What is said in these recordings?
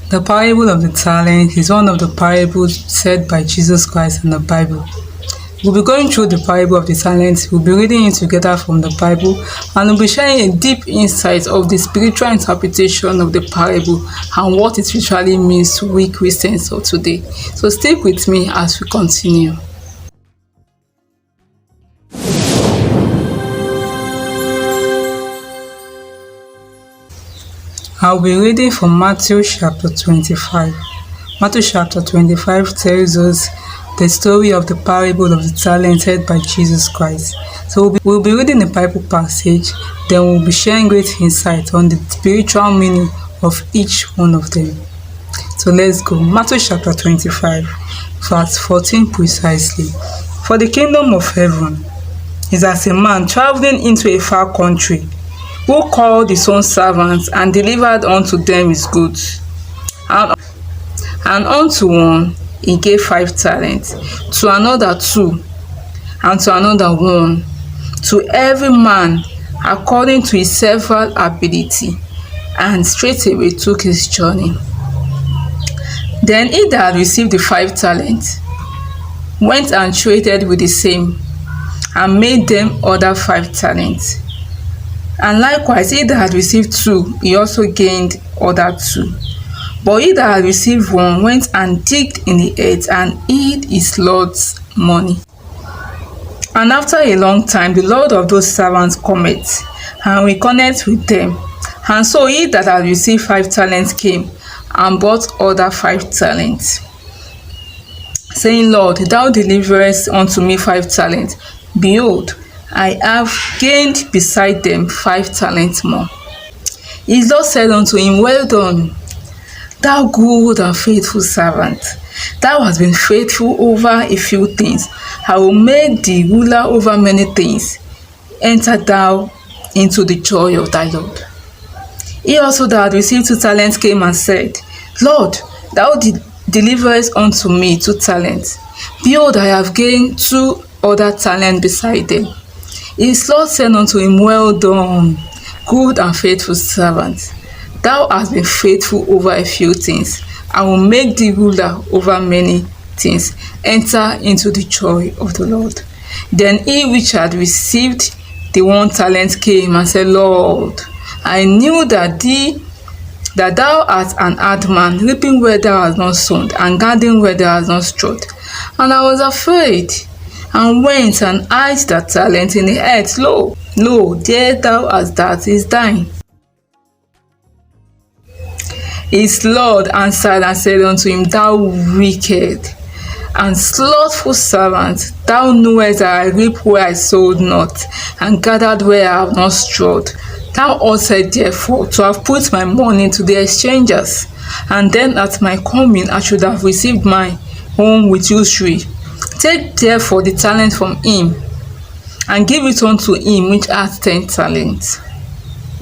The parable of the talent is one of the parables said by Jesus Christ in the Bible. We'll be going through the parable of the talent, we'll be reading it together from the Bible, and we'll be sharing a deep insight of the spiritual interpretation of the parable and what it literally means to we Christians of today. So stick with me as we continue. I'll be reading from Matthew chapter 25. Matthew chapter 25 tells us the story of the parable of the talent said by Jesus Christ. So we'll be reading the Bible passage, then we'll be sharing great insight on the spiritual meaning of each one of them. So let's go. Matthew chapter 25, verse 14 precisely. For the kingdom of heaven is as a man traveling into a far country, who called his own servants and delivered unto them his goods. And unto one he gave 5 talents, to another 2, and to another 1, to every man according to his several ability, and straightway took his journey. Then he that had received the 5 talents went and traded with the same, and made them other 5 talents. And likewise, he that had received 2, he also gained other 2. But he that had received 1 went and digged in the earth and hid his Lord's money. And after a long time, the Lord of those servants cometh, and reckoneth with them. And so he that had received 5 talents came, and bought other 5 talents, saying, Lord, thou deliverest unto me 5 talents. Behold, I have gained beside them 5 talents more. His Lord said unto him, Well done, thou good and faithful servant. Thou hast been faithful over a few things. I will make thee ruler over many things. Enter thou into the joy of thy Lord. He also that had received 2 talents came and said, Lord, thou deliverest unto me 2 talents. Behold, I have gained 2 other talents beside them. His Lord said unto him, Well done, good and faithful servant. Thou hast been faithful over a few things. I will make thee ruler over many things. Enter into the joy of the Lord. Then he which had received the 1 talent came and said, Lord, I knew that thou art an hard man, reaping where thou hast not sown, and gathering where thou hast not strawed. And I was afraid, and went and hid that talent in the earth. Lo, there thou hast that is thine. His Lord answered and said unto him, Thou wicked and slothful servant, thou knowest that I reap where I sowed not, and gathered where I have not strawed. Thou oughtest therefore to have put my money to the exchangers, and then at my coming I should have received my own with usury. Take therefore the talent from him, and give it unto him which hath 10 talents.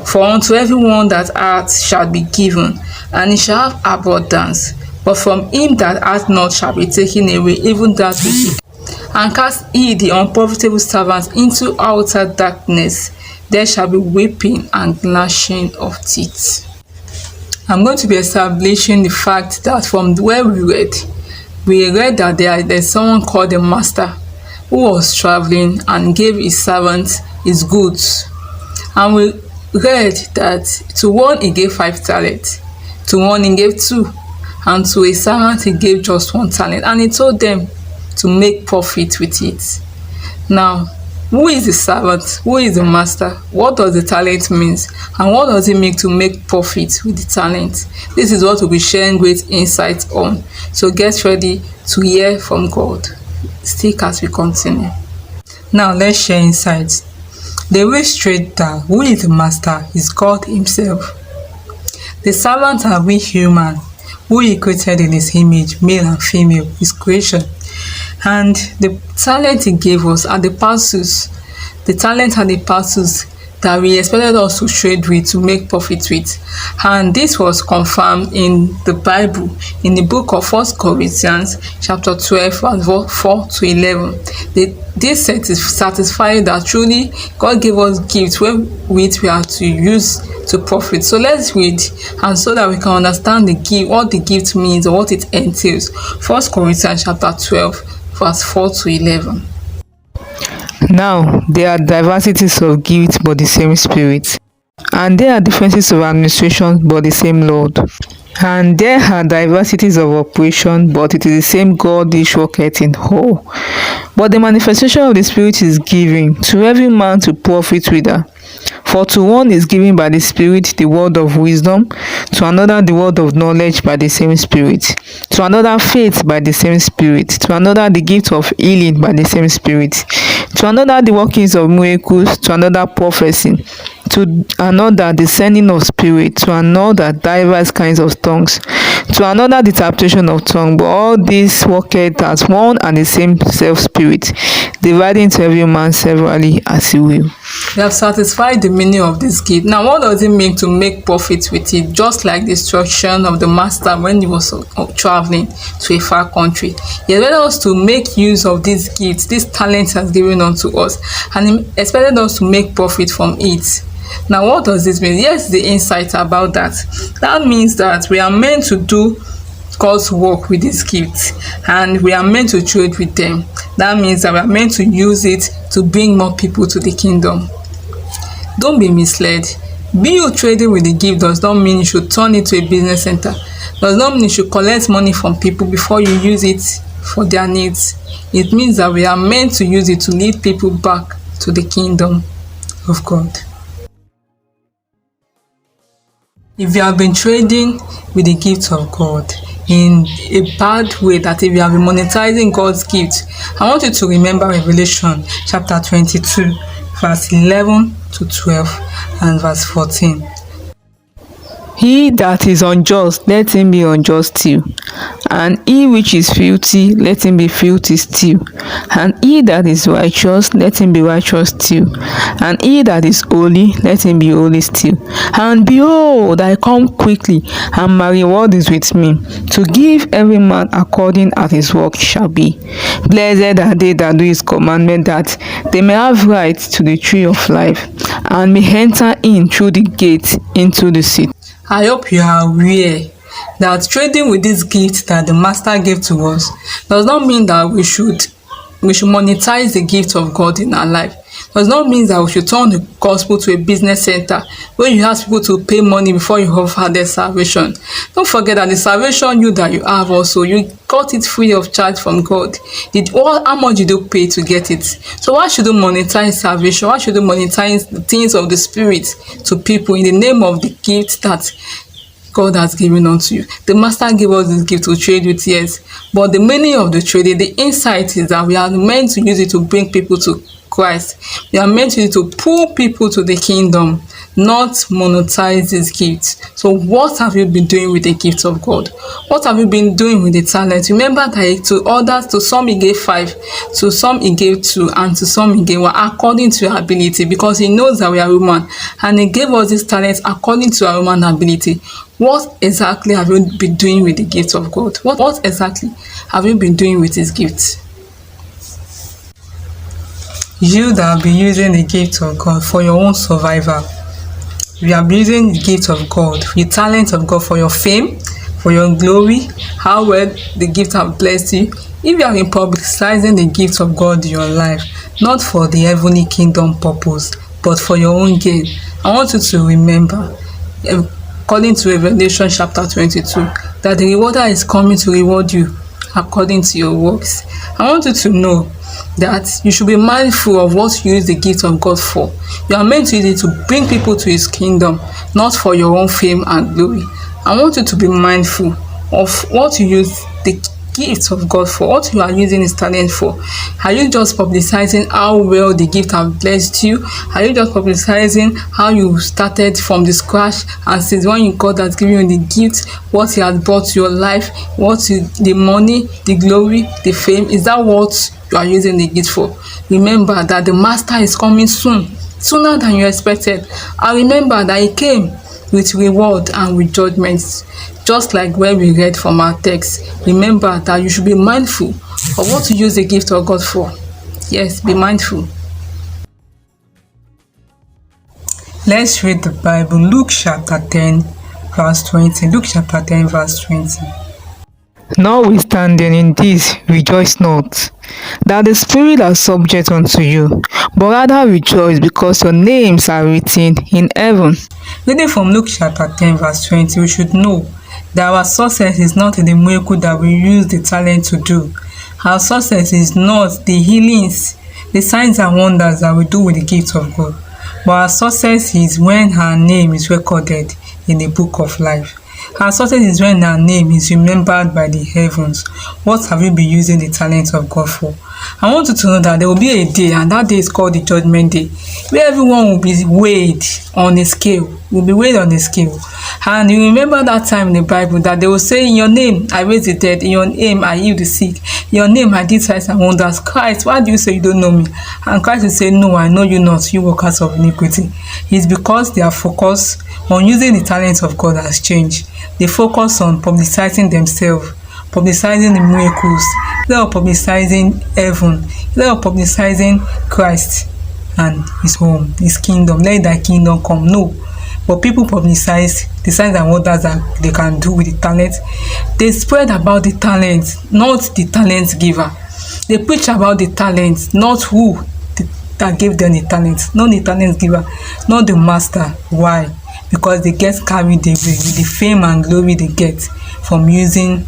For unto everyone that hath shall be given, and he shall have abundance. But from him that hath not shall be taken away even that which he. And cast ye the unprofitable servants into outer darkness. There shall be weeping and gnashing of teeth. I'm going to be establishing the fact that from where we read that there's someone called the master who was traveling and gave his servants his goods. And we read that to one he gave 5 talents, to one he gave 2, and to a servant he gave just 1 talent. And he told them to make profit with it. Now, who is the servant? Who is the master? What does the talent mean? And what does it mean to make profit with the talent? This is what we'll be sharing great insight on. So get ready to hear from God. Stick as we continue. Now let's share insights. The rich trader, who is the master, is God himself. The servants are we human, who he created in his image, male and female, his creation. And the talent he gave us are the parcels. The talent and the parcels that He expected us to trade with, to make profit with. And this was confirmed in the Bible, in the book of 1 Corinthians chapter 12 verse 4 to 11. This satisfied that truly God gave us gifts which we are to use to profit. So let's read, and so that we can understand the gift, what the gift means or what it entails. 1 Corinthians chapter 12 verse 4 to 11. Now there are diversities of gifts, but the same Spirit. And there are differences of administration, but the same Lord. And there are diversities of operation, but it is the same God which worketh in all. But the manifestation of the Spirit is given to every man to profit with her. For to one is given by the Spirit the word of wisdom, to another the word of knowledge by the same Spirit, to another faith by the same Spirit, to another the gift of healing by the same Spirit, to another the workings of miracles, to another prophecy, to another discerning of spirit, to another diverse kinds of tongues, to another the interpretation of tongues. But all this worketh as one and the same self Spirit, dividing to every man severally as he will. We have satisfied the meaning of this gift. Now, what does it mean to make profit with it? Just like the instruction of the master when he was traveling to a far country, he expected us to make use of these gifts, these talents has given unto us, and he expected us to make profit from it. Now, what does this mean? Yes, the insight about that. That means that we are meant to do God's work with these gifts, and we are meant to trade with them. That means that we are meant to use it to bring more people to the kingdom. Don't be misled. Be you trading with the gift does not mean you should turn it to a business center. Does not mean you should collect money from people before you use it for their needs. It means that we are meant to use it to lead people back to the kingdom of God. If you have been trading with the gift of God in a bad way, that if you have been monetizing God's gift, I want you to remember Revelation chapter 22 verse 11 to 12 and verse 14. He that is unjust, let him be unjust still, and he which is filthy, let him be filthy still, and he that is righteous, let him be righteous still, and he that is holy, let him be holy still. And behold, I come quickly, and my reward is with me, to give every man according as his work shall be. Blessed are they that do his commandment, that they may have right to the tree of life, and may enter in through the gate into the city. I hope you are aware that trading with this gift that the master gave to us does not mean that we should monetize the gift of God in our life. Does not mean that we should turn the gospel to a business center where you ask people to pay money before you offer their salvation. Don't forget that the salvation you have also, you got it free of charge from God. How much did you pay to get it? So why should you monetize salvation? Why should you monetize the things of the Spirit to people in the name of the gift that God has given unto you? The master gave us this gift to trade with, yes, but the meaning of the trading, the insight is that we are meant to use it to bring people to Christ. We are meant to pull people to the kingdom, not monetize this gift. So what have you been doing with the gift of God? What have you been doing with the talent? Remember that to others, to some he gave 5, to some he gave 2, and to some he gave 1, according to your ability, because he knows that we are human, and he gave us this talent according to our human ability. What exactly have you been doing with the gift of God? What exactly have you been doing with his gifts? You that have been using the gift of God for your own survival, you have been using the gift of God, the talent of God for your fame, for your glory, how well the gift have blessed you. If you have been publicizing the gift of God in your life, not for the heavenly kingdom purpose, but for your own gain, I want you to remember, according to Revelation chapter 22, that the rewarder is coming to reward you according to your works. I want you to know that you should be mindful of what you use the gift of God for. You are meant to use it to bring people to his kingdom, not for your own fame and glory. I want you to be mindful of what you use the gift of God for, what you are using his talent for. Are you just publicizing how well the gift have blessed you? Are you just publicizing how you started from the scratch, and since when God has given you the gift, what he has brought to your life, the money, the glory, the fame? Is that what you are using the gift for? Remember that the master is coming soon. sooner than you expected. And remember that He came with reward and with judgment, just like where we read from our text. Remember that you should be mindful of what to use the gift of God for. Yes, be mindful. Let's read the Bible. Luke chapter 10 verse 20. Luke chapter 10 verse 20. Notwithstanding in this rejoice not, that the spirits are subject unto you, but rather rejoice because your names are written in heaven. Reading from Luke chapter 10 verse 20, we should know that our success is not in the miracle that we use the talent to do. Our success is not the healings, the signs and wonders that we do with the gift of God. But our success is when our name is recorded in the book of life. Our success is when our name is remembered by the heavens. What have you been using the talent of God for? I want you to know that there will be a day, and that day is called the Judgment Day, where everyone will be weighed on a scale, And you remember that time in the Bible that they will say, in your name I raise the dead, in your name I heal the sick, in your name I did signs and wonders. Christ, why do you say you don't know me? And Christ will say, no, I know you not, you workers of iniquity. It's because their focus on using the talents of God has changed. They focus on publicizing themselves, publicizing the miracles, instead of publicizing heaven, instead of publicizing Christ and his home, his kingdom. Let thy kingdom come. No. But people publicize the signs and wonders that they can do with the talent. They spread about the talent, not the talent giver. They preach about the talent, not who that gave them the talent, not the talent giver, not the master. Why? Because they get carried away with the fame and glory they get from using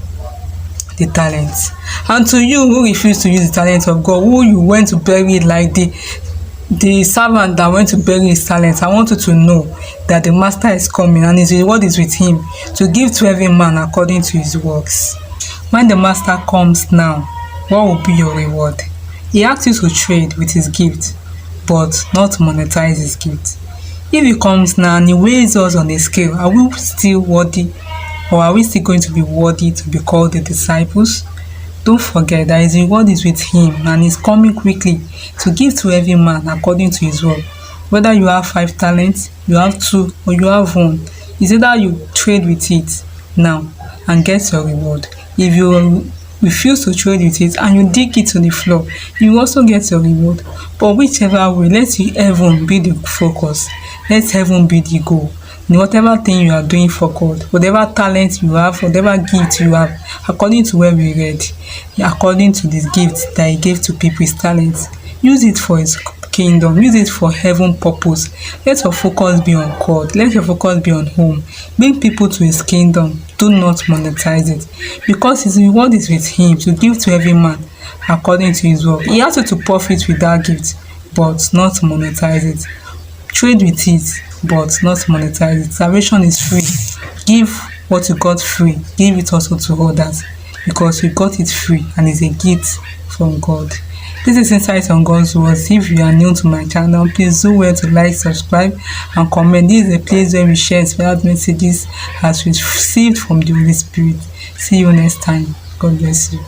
the talents. And to you who refuse to use the talent of God, who you went to bury it like the servant that went to bury his talent, I want you to know that the master is coming and his reward is with him to give to every man according to his works. When the master comes now, what will be your reward? He asks you to trade with his gift, but not monetize his gift. If he comes now and he weighs us on a scale, are we still worthy, or are we still going to be worthy to be called the disciples? Don't forget that his reward is with him and he's coming quickly to give to every man according to his work. Whether you have 5 talents, you have 2, or you have 1, it's either you trade with it now and get your reward. If you refuse to trade with it and you dig it to the floor, you also get your reward. But whichever way, let heaven be the focus. Let heaven be the goal. In whatever thing you are doing for God, whatever talent you have, whatever gift you have, according to where we read, according to this gift that he gave to people, his talents, use it for his kingdom, use it for heaven purpose. Let your focus be on God, let your focus be on home. Bring people to his kingdom, do not monetize it, because his reward is with him to give to every man according to his work. He has to profit with that gift, but not monetize it. Trade with it, but not monetize it. Salvation is free. Give what you got free, give it also to others, because you got it free and it's a gift from God. This is Insight on God's Words. If you are new to my channel, please do well to like, subscribe and comment. This is a place where we share inspired messages as we received from the Holy Spirit. See you next time. God bless you.